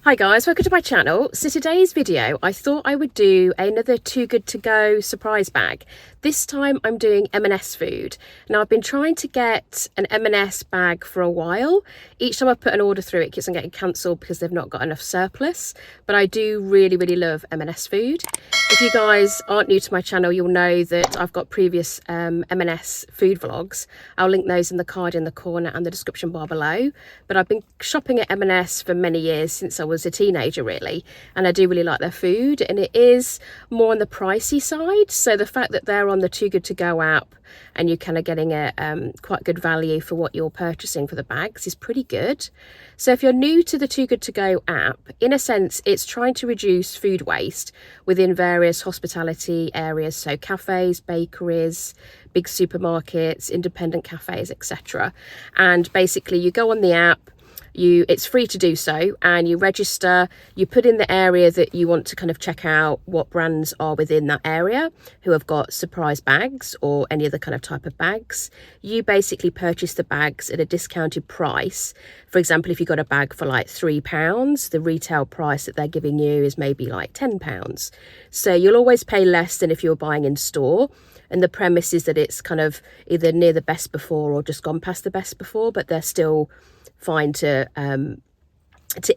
Hi guys, welcome to my channel. So today's video, I thought I would do another Too Good To Go surprise bag. This time I'm doing M&S food. Now I've been trying to get an M&S bag for a while. Each time I put an order through, it keeps on getting cancelled because they've not got enough surplus. But I do really love M&S food. If you guys aren't new to my channel, you'll know that I've got previous M&S food vlogs. I'll link those in the card in the corner and the description bar below. But I've been shopping at M&S for many years, since I was a teenager really, and I do really like their food, and it is more on the pricey side. So the fact that they're on the Too Good To Go app and you're kind of getting a quite good value for what you're purchasing for the bags is pretty good. So if you're new to the Too Good To Go app, in a sense it's trying to reduce food waste within various hospitality areas, so cafes, bakeries, big supermarkets, independent cafes, etc. And basically you go on the app, it's free to do so, and you register, you put in the area that you want to kind of check out what brands are within that area who have got surprise bags or any other kind of type of bags. You basically purchase the bags at a discounted price. For example, if you got a bag for like £3, the retail price that they're giving you is maybe like £10. So you'll always pay less than if you're buying in store. And the premise is that it's kind of either near the best before or just gone past the best before, but they're still fine to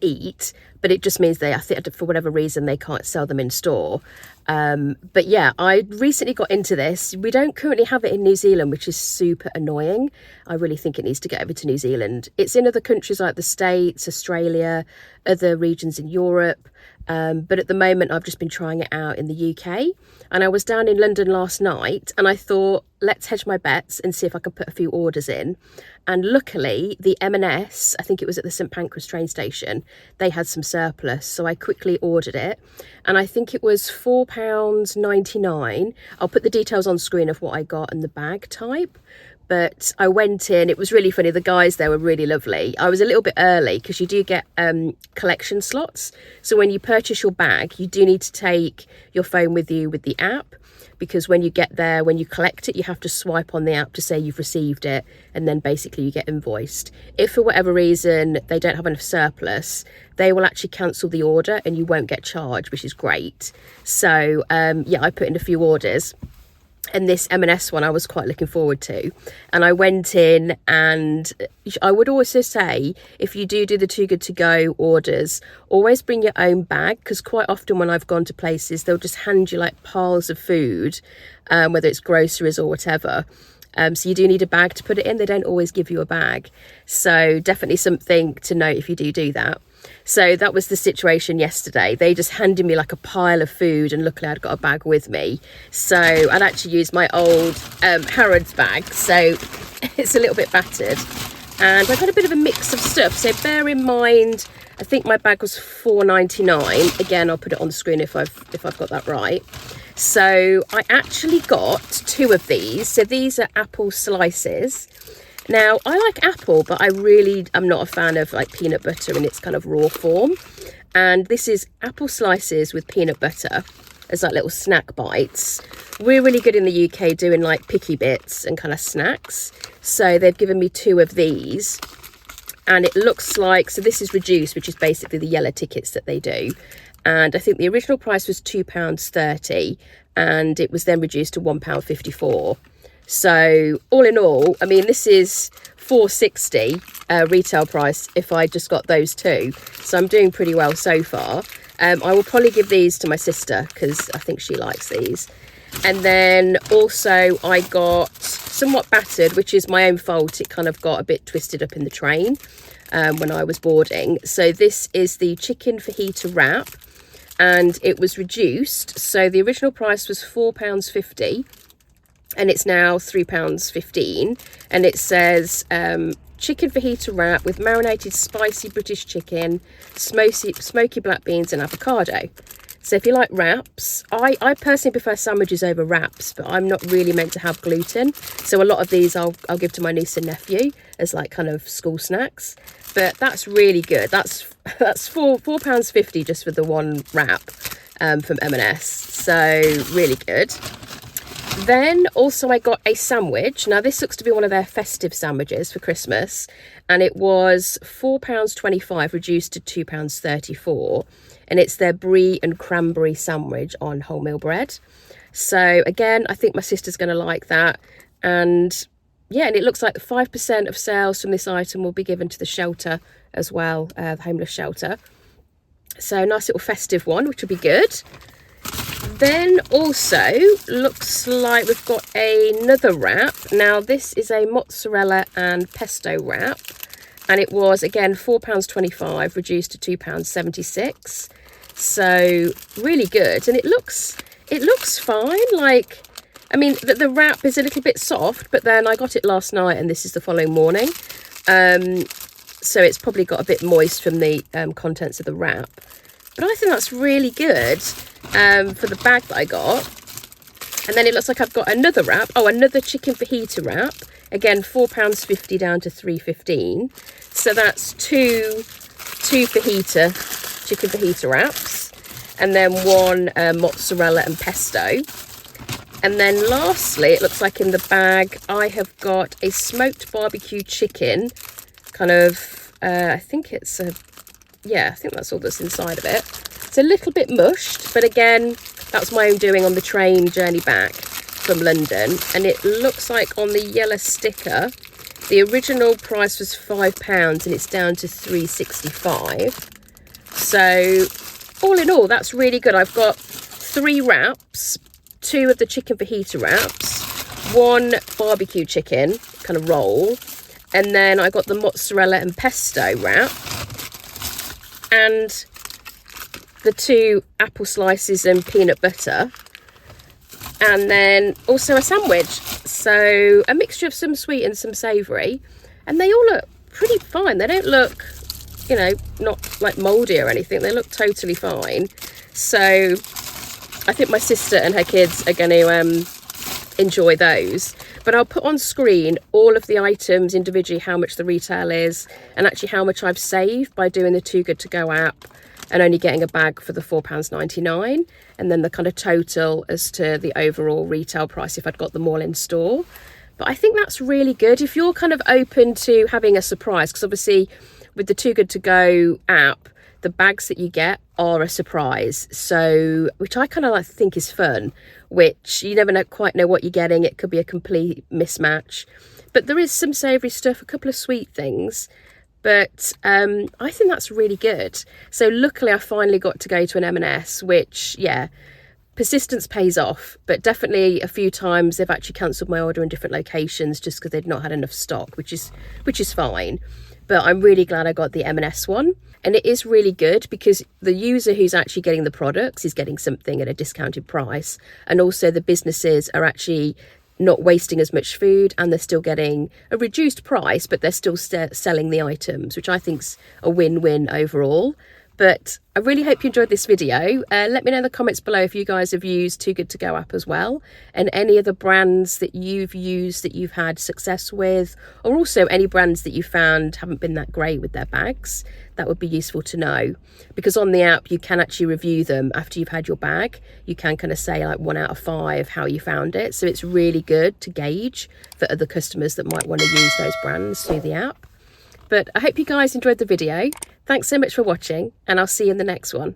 eat. But it just means I think for whatever reason they can't sell them in store. But yeah, I recently got into this. We don't currently have it in New Zealand, which is super annoying. I really think it needs to get over to New Zealand. It's in other countries like the States, Australia, other regions in Europe. But at the moment I've just been trying it out in the UK, and I was down in London last night and I thought, let's hedge my bets and see if I can put a few orders in. And luckily the M&S, I think it was at the St Pancras train station, they had some surplus, so I quickly ordered it, and I think it was £4.99. I'll put the details on screen of what I got and the bag type. But I went in, it was really funny, the guys there were really lovely. I was a little bit early because you do get collection slots. So when you purchase your bag, you do need to take your phone with you with the app, because when you get there, when you collect it, you have to swipe on the app to say you've received it, and then basically you get invoiced. If for whatever reason they don't have enough surplus, they will actually cancel the order and you won't get charged, which is great. So yeah, I put in a few orders. And this M&S one I was quite looking forward to. And I went in, and I would also say, if you do the Too Good To Go orders, always bring your own bag, because quite often when I've gone to places, they'll just hand you like piles of food, whether it's groceries or whatever. So you do need a bag to put it in. They don't always give you a bag. So definitely something to note if you do that. So that was the situation yesterday. They just handed me like a pile of food, and luckily I'd got a bag with me. So I'd actually used my old Harrods bag, so it's a little bit battered. And I got a bit of a mix of stuff, so bear in mind, I think my bag was £4.99. Again, I'll put it on the screen if I've got that right. So I actually got 2 of these. So these are apple slices. Now, I like apple, but I'm not a fan of like peanut butter in its kind of raw form. And this is apple slices with peanut butter as like little snack bites. We're really good in the UK doing like picky bits and kind of snacks. So they've given me 2 of these. And it looks like, so this is reduced, which is basically the yellow tickets that they do. And I think the original price was £2.30, and it was then reduced to £1.54. So all in all, I mean, this is £4.60 retail price if I just got those 2. So I'm doing pretty well so far. I will probably give these to my sister because I think she likes these. And then also I got somewhat battered, which is my own fault. It kind of got a bit twisted up in the train when I was boarding. So this is the chicken fajita wrap, and it was reduced. So the original price was £4.50. And it's now £3.15, and it says chicken fajita wrap with marinated spicy British chicken, smoky black beans and avocado. So if you like wraps, I personally prefer sandwiches over wraps, but I'm not really meant to have gluten. So a lot of these I'll give to my niece and nephew as like kind of school snacks. But that's really good. That's £4.50 just for the one wrap from M&S. So really good. Then also I got a sandwich. Now this looks to be one of their festive sandwiches for Christmas, and it was £4.25 reduced to £2.34, and it's their brie and cranberry sandwich on wholemeal bread. So again, I think my sister's going to like that. And yeah, and it looks like 5% of sales from this item will be given to the shelter as well, the homeless shelter. So nice little festive one, which will be good. Then also looks like we've got another wrap. Now this is a mozzarella and pesto wrap, and it was again £4.25 reduced to £2.76. So really good, and it looks fine. Like, I mean, the wrap is a little bit soft, but then I got it last night and this is the following morning. So it's probably got a bit moist from the contents of the wrap. But I think that's really good for the bag that I got. And then it looks like I've got another wrap. Oh, another chicken fajita wrap. Again, £4.50 down to £3.15. So that's two chicken fajita wraps. And then one mozzarella and pesto. And then lastly, it looks like in the bag, I have got a smoked barbecue chicken. Kind of, I think it's a... yeah, I think that's all that's inside of it. It's a little bit mushed, but again, that was my own doing on the train journey back from London. And it looks like on the yellow sticker, the original price was £5 and it's down to £3.65. So all in all, that's really good. I've got 3 wraps, 2 of the chicken fajita wraps, 1 barbecue chicken kind of roll, and then I got the mozzarella and pesto wrap, and the 2 apple slices and peanut butter, and then also a sandwich. So a mixture of some sweet and some savoury, and they all look pretty fine. They don't look, you know, not like mouldy or anything. They look totally fine. So I think my sister and her kids are going to enjoy those. But I'll put on screen all of the items individually, how much the retail is, and actually how much I've saved by doing the Too Good To Go app and only getting a bag for the £4.99, and then the kind of total as to the overall retail price if I'd got them all in store. But I think that's really good if you're kind of open to having a surprise, because obviously with the Too Good To Go app, the bags that you get are a surprise. So, which I kind of like think is fun, which you never quite know what you're getting. It could be a complete mismatch. But there is some savoury stuff, a couple of sweet things. But I think that's really good. So luckily I finally got to go to an M&S, which, yeah, persistence pays off. But definitely a few times they've actually cancelled my order in different locations just because they'd not had enough stock, which is fine. But I'm really glad I got the M&S one. And it is really good because the user who's actually getting the products is getting something at a discounted price. And also the businesses are actually not wasting as much food, and they're still getting a reduced price, but they're still selling the items, which I think's a win-win overall. But I really hope you enjoyed this video. Let me know in the comments below if you guys have used Too Good To Go app as well, and any other brands that you've used that you've had success with, or also any brands that you found haven't been that great with their bags. That would be useful to know, because on the app you can actually review them after you've had your bag. You can kind of say like 1 out of 5 how you found it. So it's really good to gauge for other customers that might want to use those brands through the app. But I hope you guys enjoyed the video. Thanks so much for watching, and I'll see you in the next one.